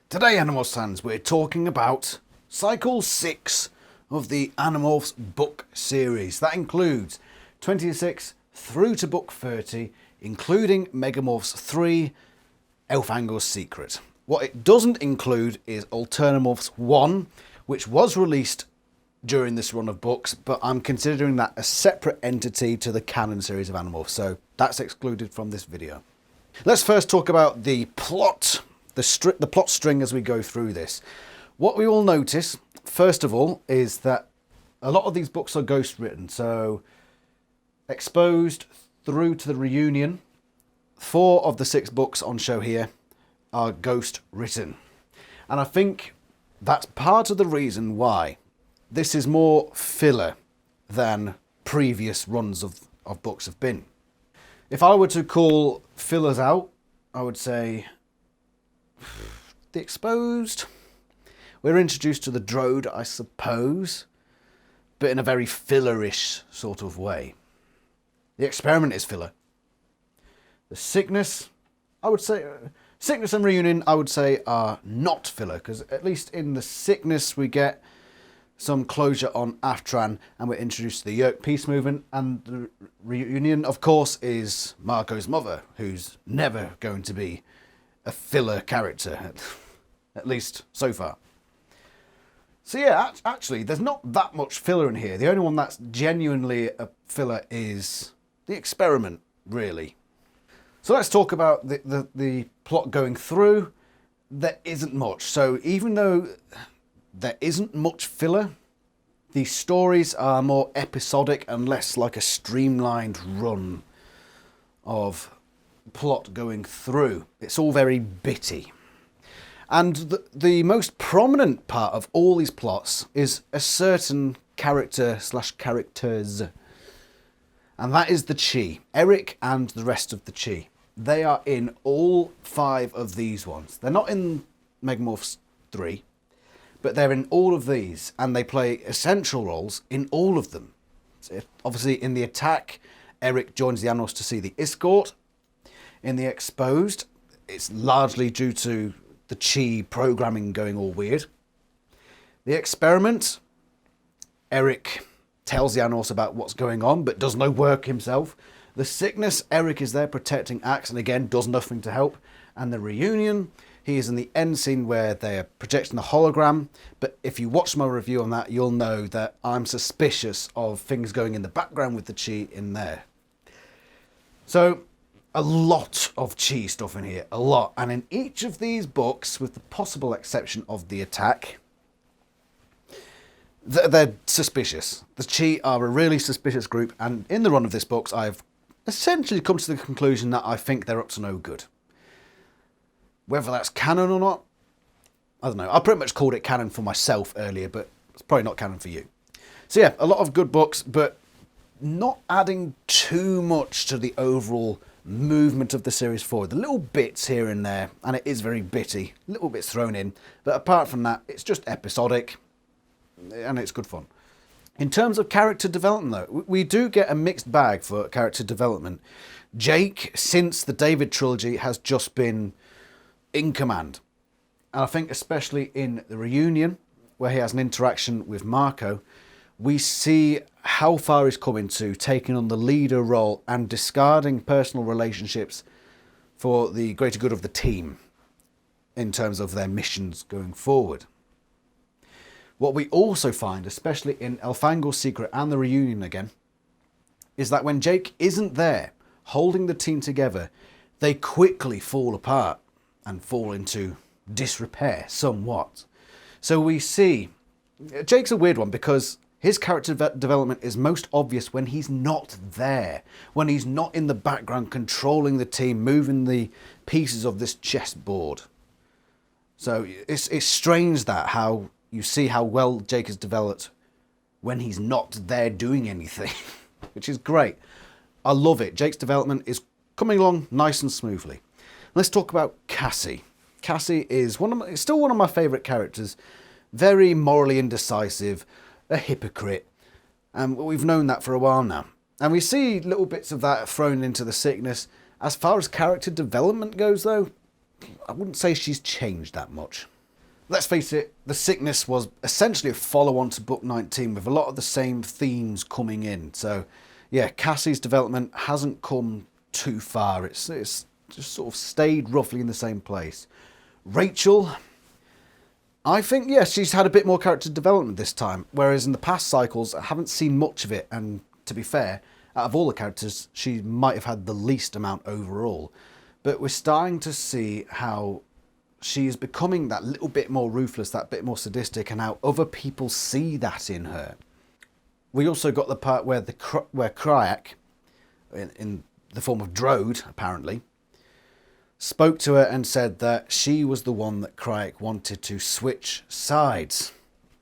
Today, Animorphs fans, we're talking about Cycle 6 of the Animorphs book series. That includes 26 through to book 30, including Megamorphs 3, Elfangor's Secret. What it doesn't include is Alternamorphs 1, which was released during this run of books, but I'm considering that a separate entity to the canon series of Animorphs, so that's excluded from this video. Let's first talk about the plot. The plot string as we go through this. What we will notice, first of all, is that a lot of these books are ghost written. So, Exposed through to the Reunion, 4 of the 6 books on show here are ghost written. And I think that's part of the reason why this is more filler than previous runs of books have been. If I were to call fillers out, I would say the Exposed, we're introduced to the Droid, I suppose, but in a very fillerish sort of way. The Experiment is filler. The Sickness, I would say, Sickness and Reunion, I would say, are not filler, because at least in the Sickness we get some closure on Aftran, and we're introduced to the Yeerk peace movement, and the Reunion, of course, is Marco's mother, who's never going to be a filler character, at least so far. So yeah, actually, there's not that much filler in here. The only one that's genuinely a filler is the Experiment, really. So let's talk about the plot going through. There isn't much. So even though there isn't much filler, the stories are more episodic and less like a streamlined run of plot going through. It's all very bitty. And the most prominent part of all these plots is a certain character / characters. And that is the Chi. Eric and the rest of the Chi. They are in all 5 of these ones. They're not in Megamorphs 3, but they're in all of these, and they play essential roles in all of them. So obviously, in the Attack, Eric joins the Animorphs to see the escort. In the Exposed, it's largely due to the Chi programming going all weird. The Experiment, Eric tells the Animorphs about what's going on, but does no work himself. The Sickness, Eric is there protecting Axe, and again, does nothing to help. And the Reunion, he is in the end scene where they are projecting the hologram. But if you watch my review on that, you'll know that I'm suspicious of things going in the background with the Chi in there. So, a lot of Chi stuff in here, a lot. And in each of these books, with the possible exception of the Attack, they're suspicious. The Chi are a really suspicious group, and in the run of this books, I've essentially come to the conclusion that I think they're up to no good. Whether that's canon or not, I don't know. I pretty much called it canon for myself earlier, but it's probably not canon for you. So yeah, a lot of good books, but not adding too much to the overall movement of the series forward. The little bits here and there, and it is very bitty, little bits thrown in, but apart from that, it's just episodic, and it's good fun. In terms of character development though, we do get a mixed bag for character development. Jake, since the David trilogy, has just been in command. And I think especially in the Reunion, where he has an interaction with Marco, we see how far he's come into taking on the leader role and discarding personal relationships for the greater good of the team in terms of their missions going forward. What we also find, especially in Elfangor's Secret and the Reunion again, is that when Jake isn't there holding the team together, they quickly fall apart and fall into disrepair somewhat. So we see Jake's a weird one because his character development is most obvious when he's not there, when he's not in the background controlling the team, moving the pieces of this chessboard. So it's strange that how you see how well Jake has developed when he's not there doing anything, which is great. I love it. Jake's development is coming along nice and smoothly. Let's talk about Cassie. Cassie is still one of my favourite characters. Very morally indecisive, a hypocrite, and we've known that for a while now. And we see little bits of that thrown into the Sickness. As far as character development goes, though, I wouldn't say she's changed that much. let's face it, The Sickness was essentially a follow-on to book 19 with a lot of the same themes coming in. So yeah, Cassie's development hasn't come too far. It's just sort of stayed roughly in the same place. Rachel, I think, yes, she's had a bit more character development this time, whereas in the past cycles, I haven't seen much of it. And to be fair, out of all the characters, she might have had the least amount overall. But we're starting to see how she is becoming that little bit more ruthless, that bit more sadistic, and how other people see that in her. We also got the part where Kryak, in the form of Drode, apparently, spoke to her and said that she was the one that Kryak wanted to switch sides,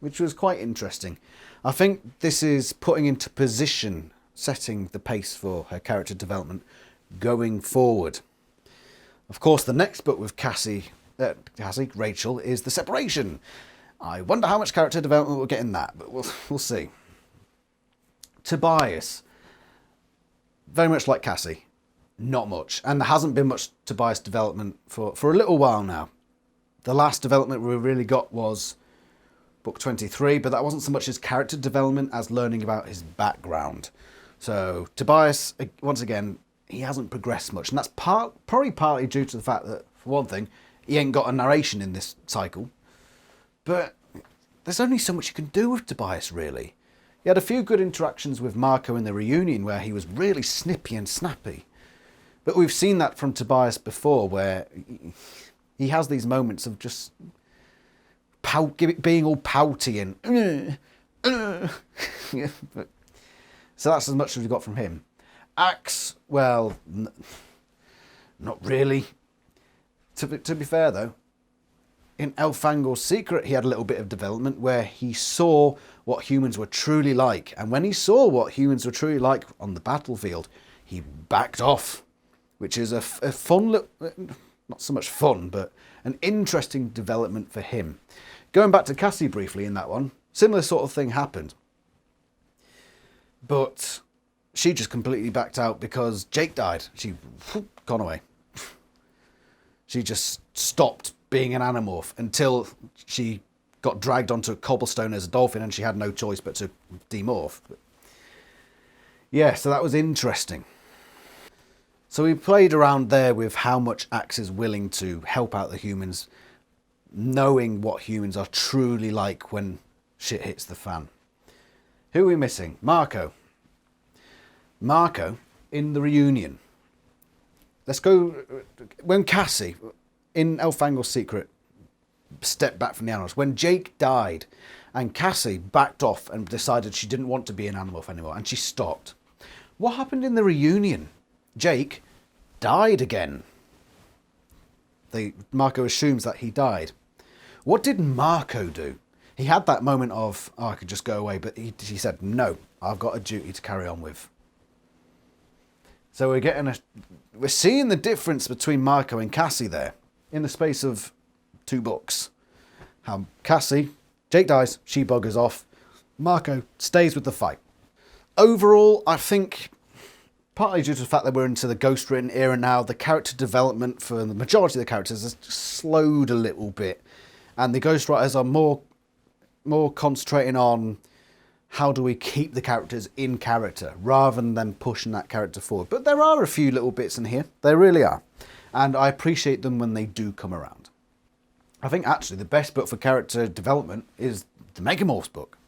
which was quite interesting. I think this is putting into position, setting the pace for her character development going forward. Of course, the next book with Rachel, is The Separation. I wonder how much character development we'll get in that, but we'll see. Tobias, very much like Cassie. Not much, and there hasn't been much Tobias development for a little while now. The last development we really got was book 23, but that wasn't so much his character development as learning about his background. So Tobias, once again, he hasn't progressed much, and that's probably partly due to the fact that, for one thing, he ain't got a narration in this cycle. But there's only so much you can do with Tobias, really. He had a few good interactions with Marco in the reunion where he was really snippy and snappy. But we've seen that from Tobias before, where he has these moments of just being all pouty and... Yeah, so that's as much as we got from him. Axe, well, not really. To be fair, though, in Elfangor's Secret, he had a little bit of development where he saw what humans were truly like. And when he saw what humans were truly like on the battlefield, he backed off. Which is a fun, not so much fun, but an interesting development for him. Going back to Cassie briefly in that one, similar sort of thing happened. But she just completely backed out because Jake died. She gone away. She just stopped being an Animorph until she got dragged onto a cobblestone as a dolphin and she had no choice but to demorph. But yeah, so that was interesting. So we played around there with how much Axe is willing to help out the humans, knowing what humans are truly like when shit hits the fan. Who are we missing? Marco. Marco in the reunion. Let's go... When Cassie, in Elfangor's Secret, stepped back from the Animorphs, when Jake died and Cassie backed off and decided she didn't want to be an Animorph anymore and she stopped. What happened in the reunion? Jake died again. Marco assumes that he died. What did Marco do? He had that moment of, oh, I could just go away, but he said, no, I've got a duty to carry on with. So we're seeing the difference between Marco and Cassie there in the space of 2 books. How Jake dies, she buggers off. Marco stays with the fight. Overall, I think, partly due to the fact that we're into the ghost-written era now, the character development for the majority of the characters has slowed a little bit. And the ghostwriters are more concentrating on how do we keep the characters in character, rather than pushing that character forward. But there are a few little bits in here. There really are. And I appreciate them when they do come around. I think actually the best book for character development is the Megamorphs book.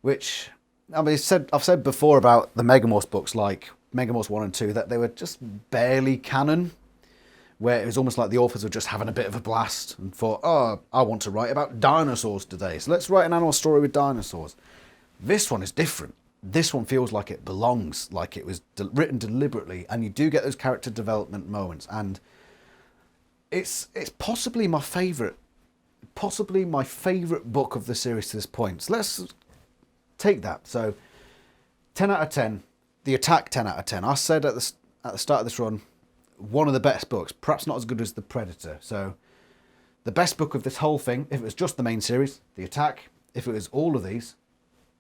Which... I mean, I've said before about the Megamorphs books, like Megamorphs 1 and 2, that they were just barely canon, where it was almost like the authors were just having a bit of a blast and thought, oh, I want to write about dinosaurs today, so let's write an animal story with dinosaurs. This one is different. This one feels like it belongs, like it was written deliberately, and you do get those character development moments, and it's possibly my favourite book of the series to this point. So let's take that. So 10 out of 10. The Attack 10 out of 10. I said at the start of this run, one of the best books, perhaps not as good as The Predator. So the best book of this whole thing, if it was just the main series, The Attack. If it was all of these,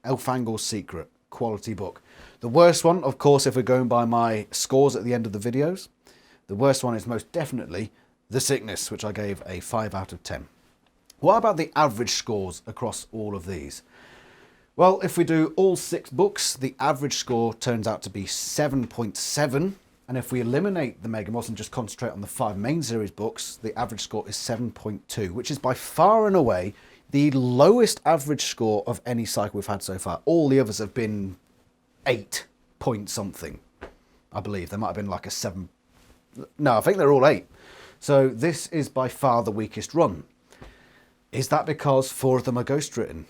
Elfangor's Secret, quality book. The worst one, of course, if we're going by my scores at the end of the videos, the worst one is most definitely The Sickness, which I gave a 5 out of 10. What about the average scores across all of these? Well, if we do all 6 books, the average score turns out to be 7.7. And if we eliminate the Megamorphs and just concentrate on the 5 main series books, the average score is 7.2, which is by far and away the lowest average score of any cycle we've had so far. All the others have been 8 point something, I believe. There might have been like a 7. No, I think they're all 8. So this is by far the weakest run. Is that because 4 of them are ghost written?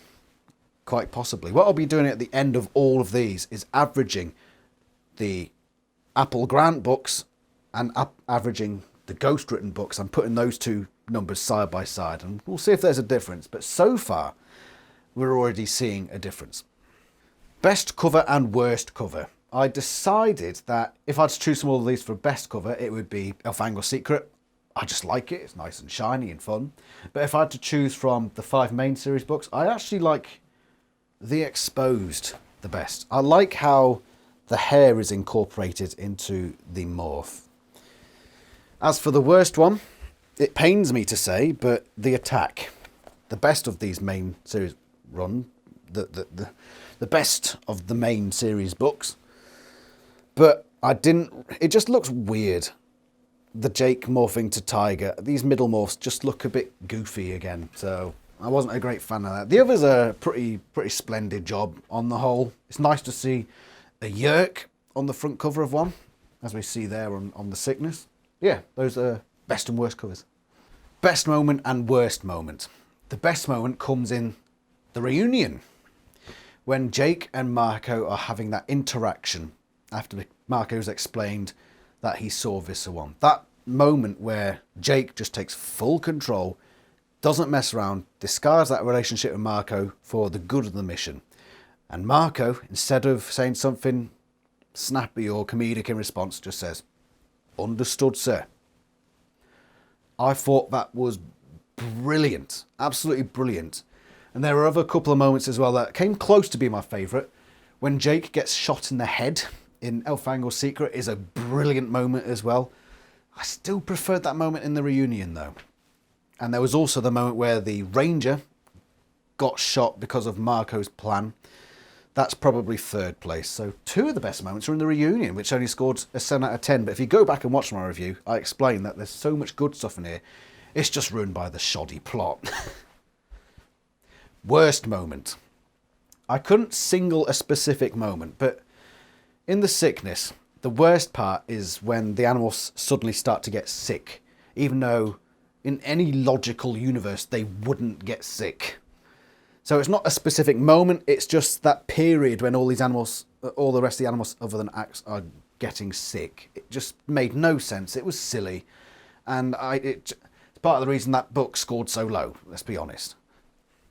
Quite possibly. What I'll be doing at the end of all of these is averaging the Apple Grant books and averaging the ghost written books. I'm putting those 2 numbers side by side and we'll see if there's a difference. But so far, we're already seeing a difference. Best cover and worst cover. I decided that if I had to choose from all of these for best cover, it would be Elfangor Secret. I just like it. It's nice and shiny and fun. But if I had to choose from the 5 main series books, I actually like The Exposed the best. I like how the hair is incorporated into the morph. As for the worst one, it pains me to say, but The Attack. The best of these main series run. The best of the main series books. But it just looks weird. The Jake morphing to Tiger. These middle morphs just look a bit goofy again, so I wasn't a great fan of that. The others are a pretty splendid job on the whole. It's nice to see a Yerk on the front cover of one, as we see there on the sickness. Yeah, those are best and worst covers. Best moment and worst moment. The best moment comes in the reunion, when Jake and Marco are having that interaction after Marco's explained that he saw Visser-1. That moment where Jake just takes full control, doesn't mess around, discards that relationship with Marco for the good of the mission. And Marco, instead of saying something snappy or comedic in response, just says, "Understood, sir." I thought that was brilliant, absolutely brilliant. And there were other couple of moments as well that came close to being my favourite. When Jake gets shot in the head in Elfangor Secret is a brilliant moment as well. I still preferred that moment in the reunion though. And there was also the moment where the Ranger got shot because of Marco's plan. That's probably 3rd place. So 2 of the best moments are in the reunion, which only scored a 7 out of 10. But if you go back and watch my review, I explain that there's so much good stuff in here. It's just ruined by the shoddy plot. Worst moment. I couldn't single a specific moment, but in the sickness, the worst part is when the Animorphs suddenly start to get sick, even though in any logical universe they wouldn't get sick. So it's not a specific moment, it's just that period when all these animals, all the rest of the animals other than Axe are getting sick. It just made no sense, it was silly, and it's part of the reason that book scored so low, let's be honest.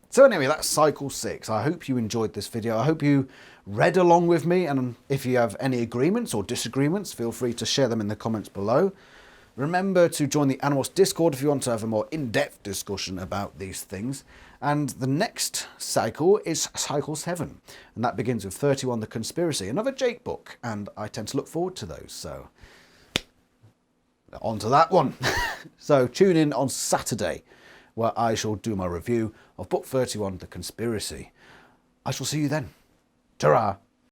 So anyway, that's Cycle 6. I hope you enjoyed this video. I hope you read along with me, and if you have any agreements or disagreements, feel free to share them in the comments below. Remember to join the Animorphs Discord if you want to have a more in-depth discussion about these things. And the next cycle is Cycle 7, and that begins with 31 The Conspiracy, another Jake book, and I tend to look forward to those, so on to that one. So tune in on Saturday, where I shall do my review of Book 31, The Conspiracy. I shall see you then. Ta-ra!